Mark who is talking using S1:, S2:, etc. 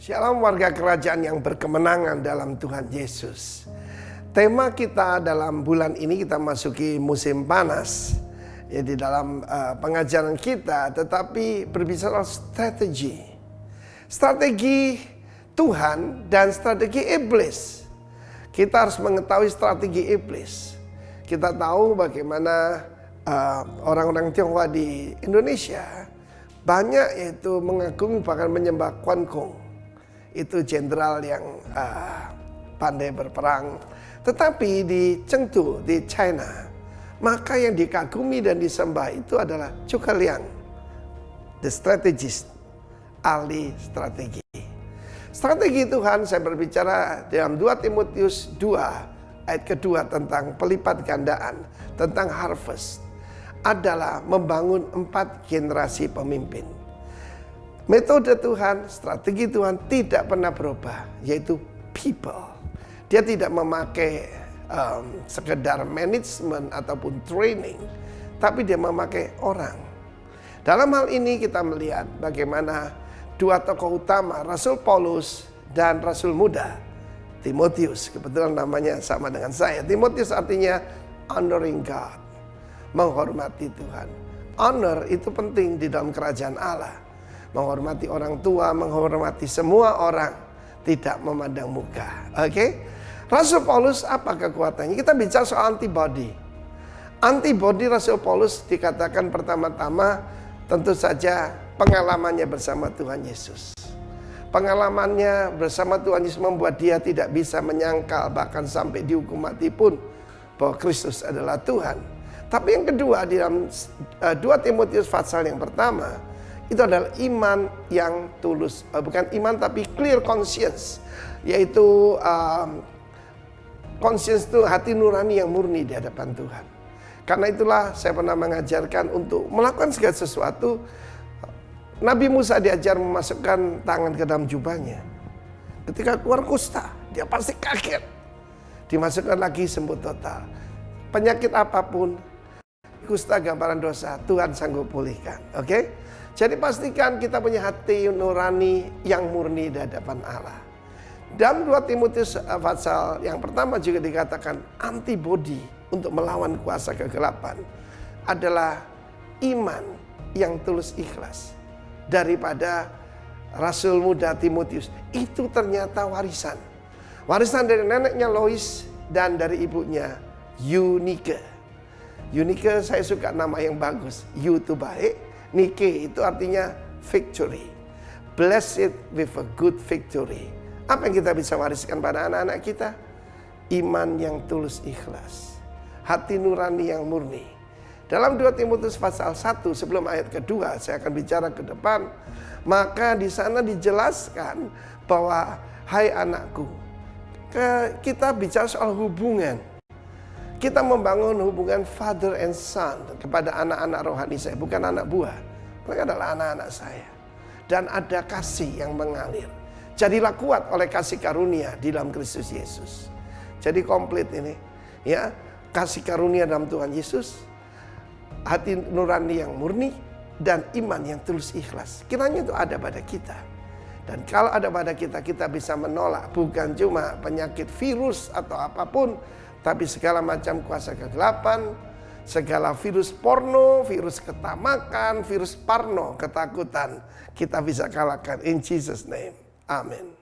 S1: Shalom warga kerajaan yang berkemenangan dalam Tuhan Yesus. Tema kita dalam bulan ini kita masuki musim panas. Ya, di dalam pengajaran kita tetapi berbicara strategi. Strategi Tuhan dan strategi iblis. Kita harus mengetahui strategi iblis. Kita tahu bagaimana orang-orang Tionghoa di Indonesia banyak yaitu mengagumi bahkan menyembah Quan Gong. Itu jenderal yang pandai berperang. Tetapi di Chengdu, di China, maka yang dikagumi dan disembah itu adalah Zhuge Liang, the strategist, ahli strategi. Strategi Tuhan, saya berbicara dalam 2 Timotius 2 ayat kedua tentang pelipat gandaan, tentang harvest, adalah membangun 4 generasi pemimpin. Metode Tuhan, strategi Tuhan tidak pernah berubah, yaitu people. Dia tidak memakai sekedar manajemen ataupun training, tapi dia memakai orang. Dalam hal ini kita melihat bagaimana 2 tokoh utama, Rasul Paulus dan Rasul muda, Timotius. Kebetulan namanya sama dengan saya. Timotius artinya honoring God, menghormati Tuhan. Honor itu penting di dalam kerajaan Allah. Menghormati orang tua, menghormati semua orang, tidak memandang muka. Oke? Rasul Paulus apa kekuatannya? Kita bicara soal antibody. Antibody Rasul Paulus dikatakan pertama-tama tentu saja pengalamannya bersama Tuhan Yesus. Pengalamannya bersama Tuhan Yesus membuat dia tidak bisa menyangkal bahkan sampai dihukum mati pun bahwa Kristus adalah Tuhan. Tapi yang kedua di dalam 2 Timotius pasal yang pertama, itu adalah iman yang tulus, bukan iman tapi clear conscience, yaitu conscience itu hati nurani yang murni di hadapan Tuhan. Karena itulah saya pernah mengajarkan untuk melakukan segala sesuatu. Nabi Musa diajar memasukkan tangan ke dalam jubahnya. Ketika keluar kusta, dia pasti kaget. Dimasukkan lagi sembuh total. Penyakit apapun, kusta gambaran dosa, Tuhan sanggup pulihkan. Oke? Jadi pastikan kita punya hati nurani yang murni di hadapan Allah. Dalam 2 Timotius pasal yang pertama juga dikatakan antibody untuk melawan kuasa kegelapan adalah iman yang tulus ikhlas. Daripada Rasul muda Timotius, itu ternyata warisan. Warisan dari neneknya Lois dan dari ibunya Eunike. Eunike saya suka nama yang bagus. You itu baik. Nike itu artinya victory. Blessed with a good victory. Apa yang kita bisa wariskan pada anak-anak kita? Iman yang tulus ikhlas. Hati nurani yang murni. Dalam 2 Timotius pasal 1 sebelum ayat kedua saya akan bicara ke depan. Maka di sana dijelaskan bahwa hai anakku, kita bicara soal hubungan. Kita membangun hubungan father and son kepada anak-anak rohani saya, bukan anak buah. Mereka adalah anak-anak saya. Dan ada kasih yang mengalir. Jadilah kuat oleh kasih karunia di dalam Kristus Yesus. Jadi komplit ini. Ya, kasih karunia dalam Tuhan Yesus, hati nurani yang murni, dan iman yang tulus ikhlas. Kiranya itu ada pada kita. Dan kalau ada pada kita, kita bisa menolak bukan cuma penyakit virus atau apapun, tapi segala macam kuasa kegelapan, segala virus porno, virus ketamakan, virus parno, ketakutan, kita bisa kalahkan in Jesus name. Amin.